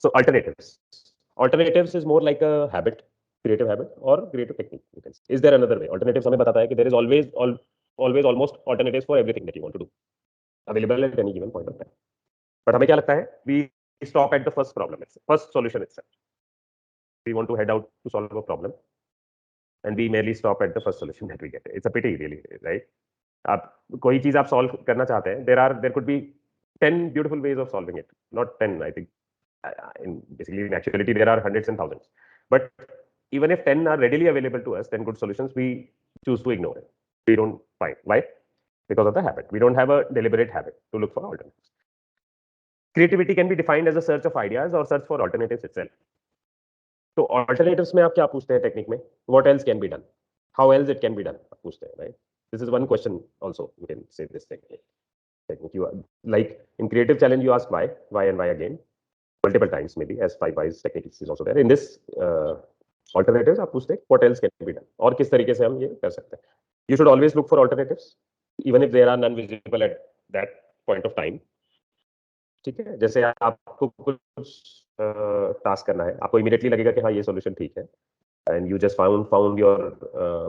So alternatives is more like a habit, creative habit or creative technique, you can say. Is there another way? Alternatives हमें बताता है कि there is always almost alternatives for everything that you want to do available at any given point of time. But हमें क्या लगता है, we stop at the first problem itself, first solution itself. We want to head out to solve a problem and we merely stop at the first solution that we get. It's a pity really, right? आप कोई चीज आप solve करना चाहते हैं, there could be 10 beautiful ways of solving it, not 10, I think. Basically in actuality there are hundreds and thousands, but even if 10 are readily available to us, 10 good solutions, we choose to ignore it. We don't find. Why? Because of the habit. We don't have a deliberate habit to look for alternatives. Creativity can be defined as a search of ideas or search for alternatives itself. So alternatives में आप क्या पूछते हैं technique में? What else can be done? How else it can be done? आप पूछते हैं, right? This is one question also. You can say this technique. You are, like in creative challenge, you ask why and why again, multiple times maybe, as 5 whys technique is also there. In this alternatives, आप पूछते हैं what else can be done और किस तरीके से हम ये कर सकते हैं. You should always look for alternatives, even if there are none visible at that point of time. ठीक है, जैसे आपको कुछ टास्क करना है, आपको इमीडिएटली लगेगा कि हाँ ये सॉल्यूशन ठीक है, and you just found your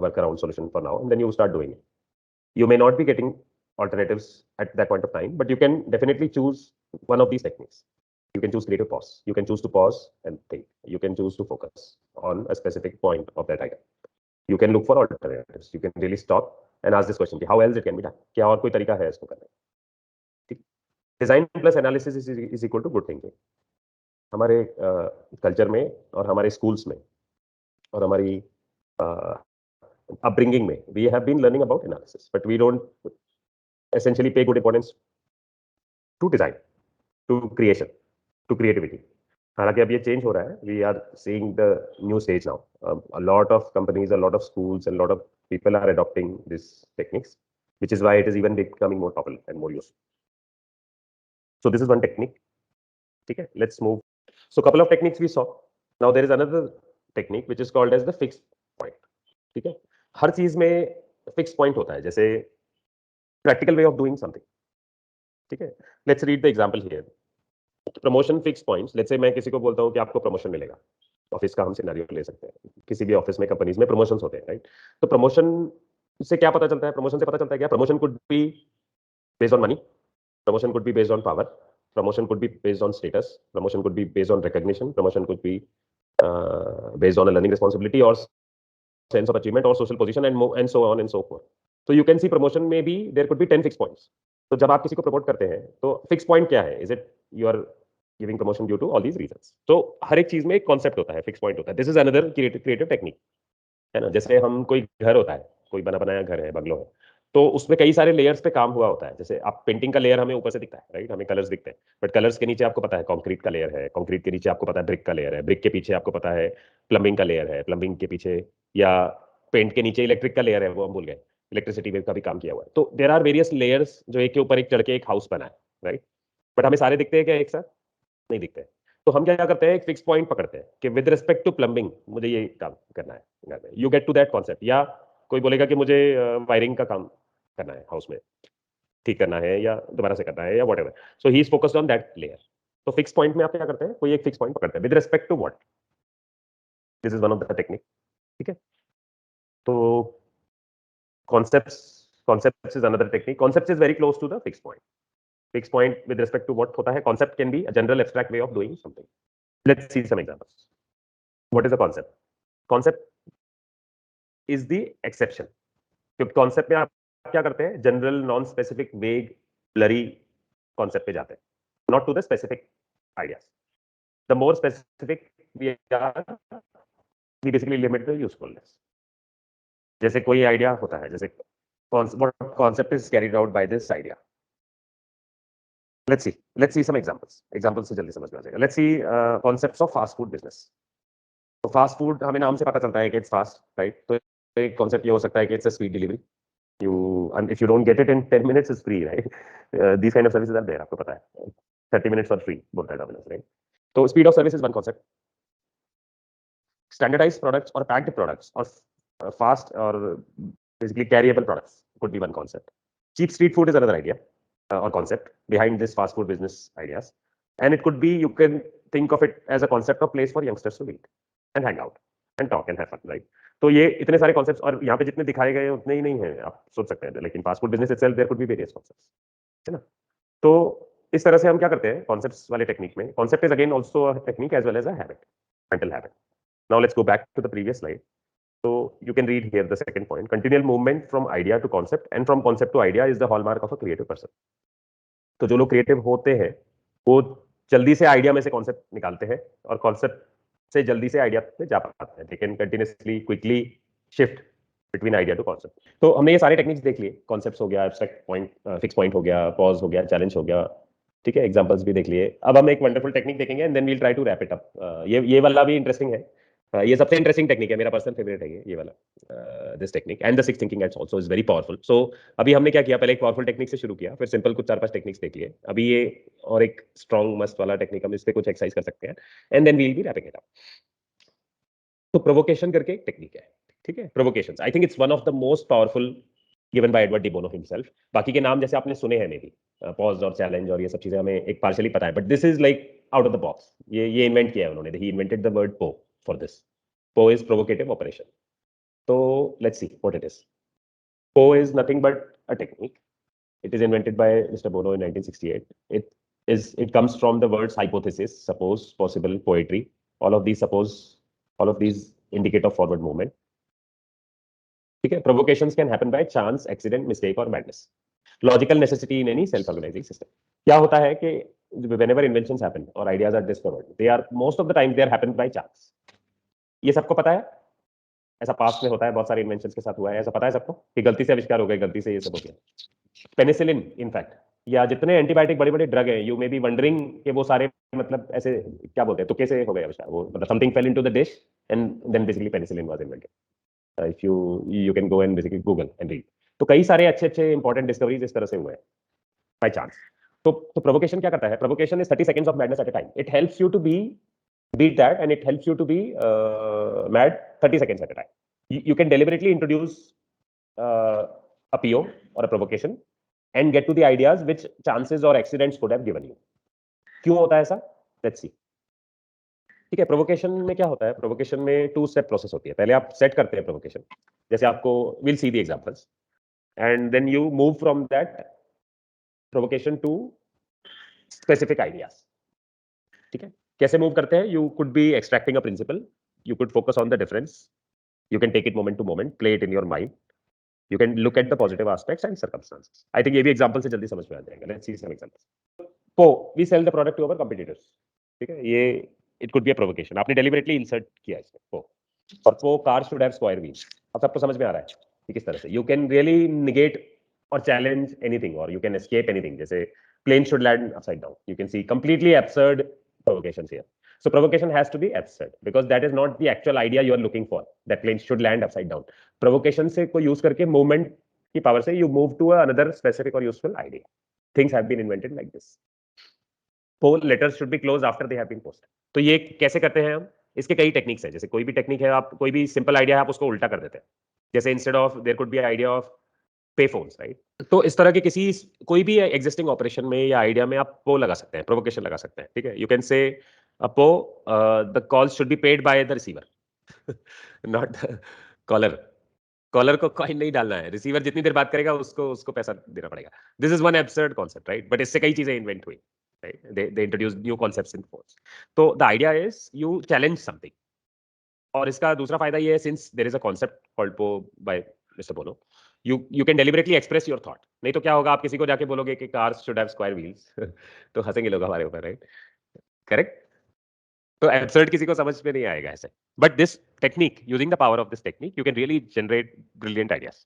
workaround solution for now, and then you start doing it. You may not be getting alternatives at that point of time, but you can definitely choose one of these techniques. You can choose creative pause. You can choose to pause and think. You can choose to focus on a specific point of that item. You can look for alternatives. You can really stop and ask this question: how else it can be done? क्या और कोई तरीका है इसको करने का? Design plus analysis is equal to good thinking. हमारे culture में और हमारे स्कूल्स में और हमारी upbringing में we have been learning about analysis, but we don't essentially pay good importance to design, to creation, to creativity. हालांकि अब ये चेंज हो रहा है. We are seeing the new stage now. A lot of companies, a lot of schools, and a lot of people are adopting these techniques, which is why it is even becoming more popular and more useful. So this is one technique. Okay, let's move. So couple of techniques we saw. Now there is another technique which is called as the fixed point. ठीक है, हर चीज में fixed point होता है, जैसे practical way of doing something. ठीक है, let's read the example here. Promotion fixed points. Let's say मैं किसी को बोलता हूँ कि आपको प्रमोशन मिलेगा. ऑफिस का हम सिनेरियो ले सकते हैं. किसी भी ऑफिस में, कंपनीज में प्रमोशंस होते हैं, राइट? तो प्रमोशन से क्या पता चलता है? प्रमोशन से पता चलता है क्या? Promotion could be based on money, promotion could be based on power, promotion could be based on status, promotion could be based on recognition, promotion could be based on a learning responsibility or sense of achievement or social position and so on and so forth. So you can see promotion में भी there could be 10 fixed points. तो जब आप किसी को promote करते हैं तो फिक्स पॉइंट क्या है? Is it you are giving promotion due to all these reasons? तो हर एक चीज में एक कॉन्सेप्ट होता है, फिक्स पॉइंट होता है. This is another creative technique, है ना? जैसे हम कोई घर होता है, कोई बना बनाया घर है, बंगलो है, तो उसमें कई सारे लेयर्स पे काम हुआ होता है. जैसे आप पेंटिंग का लेयर हमें ऊपर से दिखता है, राइट? हमें कलर्स दिखते हैं, बट कलर्स के नीचे आपको पता है कंक्रीट का लेयर है, कंक्रीट के नीचे आपको पता है ब्रिक का लेयर है, ब्रिक के पीछे आपको पता है प्लम्बिंग का लेयर है, प्लम्बिंग के पीछे या पेंट के नीचे इलेक्ट्रिक का लेयर है, वो हम भूल गए, इलेक्ट्रिसिटी में का भी काम किया हुआ है. तो देयर आर वेरियस लेयर्स जो एक के ऊपर एक चढ़ के एक हाउस बना है, राइट? बट हमें सारे दिखते हैं क्या एक साथ? नहीं दिखते. तो हम क्या करते हैं? एक फिक्स पॉइंट पकड़ते हैं कि विद रिस्पेक्ट टू प्लम्बिंग मुझे ये काम करना है घर में. You get to that concept. या कोई बोलेगा कि मुझे वायरिंग का काम करना है, हाउस में ठीक करना है या दोबारा से करना है या whatever. So he is focused on that layer. तो फिक्स पॉइंट में आप क्या करते हैं? कोई एक फिक्स पॉइंट पकड़ते हैं with respect to what. This is one of the technique. ठीक है, तो concepts is another technique. Concepts is very close to the fixed point. Fixed point with respect to what होता है? Concept can be a general abstract way of doing something. Let's see some examples. What is a concept? Concept is the exception. क्योंकि concept में आप क्या करते हैं? General, non-specific, vague, blurry concept पे जाते हैं, not to the specific ideas. The more specific we are, we basically limit the usefulness. जैसे कोई आइडिया होता है, जैसे what concept is carried out by this idea. Let's see some examples से जल्दी समझ में आ जाएगा. Let's see concepts of fast food business. तो fast food हमें नाम से पता चलता है कि it's fast, right? तो एक concept ये हो सकता है कि it's a speed delivery. And if you don't get it in 10 minutes, it's free, right? These kind of services are there, आपको पता है. 30 minutes for free बोलता है Domino's, right? तो speed of service is one concept. Standardized products or packed products or fast or basically carryable products could be one concept. Cheap street food is another idea or concept behind this fast food business ideas. And it could be, you can think of it as a concept of place for youngsters to meet and hang out and talk and have fun, right? तो ये इतने सारे concepts और यहाँ पे जितने दिखाए गए हैं उतने ही नहीं हैं, आप सोच सकते हैं, लेकिन fast food business itself there could be various concepts, है ना? तो इस तरह से हम क्या करते हैं कॉन्सेप्ट्स वाले टेक्निक में, concept is again also a technique as well as a habit, mental habit. Now let's go back to the previous slide. So you can read here the second point. Continual movement from idea to concept and from concept to idea is the hallmark of a creative person. तो जो लोग creative होते हैं वो जल्दी से idea में से कॉन्सेप्ट निकालते हैं और कॉन्सेप्ट से जल्दी से आइडिया पे जा पाते हैं. They can continuously quickly shift between idea to concept. तो हमने ये सारे टेक्निक्स देख लिए. कॉन्सेप्ट्स हो गया, एब्स्ट्रैक्ट पॉइंट, फिक्स पॉइंट हो गया, पॉज हो गया, चैलेंज हो गया, ठीक है, एग्जांपल्स भी देख लिए. अब हम एक वंडरफुल टेक्निक देखेंगे and then we'll try to wrap it up. ये वाला भी इंटरेस्टिंग है. ये सबसे इंटरेस्टिंग टेक्निक है, मेरा पर्सनल फेवरेट है ये वाला, this technique. And the six thinking hats also is very powerful. So अभी हमने क्या किया, पहले एक पावरफुल टेक्निक से शुरू किया, फिर सिंपल कुछ 4-5 टेक्निक्स देख लिए. अभी ये और एक स्ट्रॉन्ग मस्ट वाला टेक्निक, हम इस पे कुछ एक्सरसाइज कर सकते हैं and then we'll be wrapping it up. तो प्रोवोकेशन करके एक टेक्निक है, ठीक है. Provocations, I think it's one of the most powerful given by Edward de Bono himself. बाकी के नाम जैसे आपने सुने हैं मे बी, पॉज और चैलेंज और ये सब चीजें हमें एक पार्शियली पता है, but this is like out of the box. ये इन्वेंट किया है उन्होंने. He invented the word po for this. Po is provocative operation. तो let's see what it is. Po is nothing but a technique. It is invented by Mr. Bono in 1968. It comes from the words hypothesis, suppose, possible, poetry. All of these indicate of forward movement. ठीक है. Provocations can happen by chance, accident, mistake or madness. Logical necessity in any self-organizing system. क्या होता है कि whenever inventions happen or ideas are discovered, most of the time they are happened by chance. ये सबको पता है. ऐसा past में होता है, बहुत सारे इन्वेंशंस के साथ हुआ है. ऐसा पता है सबको कि गलती से आविष्कार हो गए, गलती से ये सब हो गया. पेनिसिलिन इनफैक्ट, या जितने एंटीबायोटिक बड़े बड़े ड्रग हैं, यू मे बी वंडरिंग कि वो सारे मतलब ऐसे क्या बोलते हैं, तुक्के से हो गए आविष्कार. वो मतलब something fell into the dish and then basically penicillin was invented. If you can go and basically Google and read. तो कई सारे अच्छे अच्छे इंपॉर्टेंट डिस्कवरीज इस तरह से हुए हैं बाय चांस. तो प्रोवोकेशन क्या करता है? Provocation is 30 seconds of madness at a time. It helps you to beat that and it helps you to be mad 30 seconds at a time. You can deliberately introduce a PO or a provocation and get to the ideas which chances or accidents could have given you. क्यों होता है ऐसा? Let's see. ठीक है. Provocation में क्या होता है? प्रोवोकेशन में 2-step प्रोसेस होती है. पहले आप सेट करते हैं प्रोवोकेशन, जैसे आपको will see the examples and then you move from that provocation to specific ideas. ठीक है. कैसे मूव करते हैं? You could be extracting a principle, you could focus on the difference, you can take it moment to moment, play it in your mind. You can look at the positive aspects and circumstances. I think ये भी example से जल्दी समझ में आ जाएगा. Let's see some examples. Po, we sell the product to our competitors. ठीक है. ये it could be a provocation. आपने deliberately insert किया इसमें po. और po cars should have square wheels. अब सबको समझ में आ रहा है कि किस तरह से you can really negate or challenge anything or you can escape anything. जैसे plane should land upside down. You can see completely absurd provocations here. So provocation has to be absurd because that is not the actual idea you are looking for. That plane should land upside down. Provocation से को use करके movement की power से you move to another specific or useful idea. Things have been invented like this. Poll letters should be closed after they have been posted. तो ये कैसे करते हैं हम? इसके कई टेक्निक्स हैं. जैसे कोई भी टेक्निक है, आप कोई भी सिंपल आइडिया है आप उसको उल्टा कर देते हैं. जैसे instead of their could B idea of पे फोन्स, राइट? तो इस तरह के किसी कोई भी एग्जिस्टिंग ऑपरेशन में या आइडिया में आप पो लगा सकते हैं, प्रोवोकेशन लगा सकते हैं. ठीक है. You can say po the call should be paid by the receiver, not the caller. Caller को कॉइन नहीं डालना है, रिसीवर जितनी देर बात करेगा उसको उसको पैसा देना पड़ेगा. This is one absurd concept, right? But इससे कई चीजें इन्वेंट हुई, right? They introduce new concepts in phones. तो the idea is you challenge something. और इसका दूसरा फायदा ये है, since there is a concept called po by mister Bono, you can deliberately express your thought. नहीं तो क्या होगा, आप किसी को जाके बोलोगे कि cars should have square wheels तो हंसेंगे लोग हमारे ऊपर, राइट? करेक्ट. तो absurd किसी को समझ में नहीं आएगा ऐसे. But this technique, using the power of this technique, you can really generate brilliant ideas.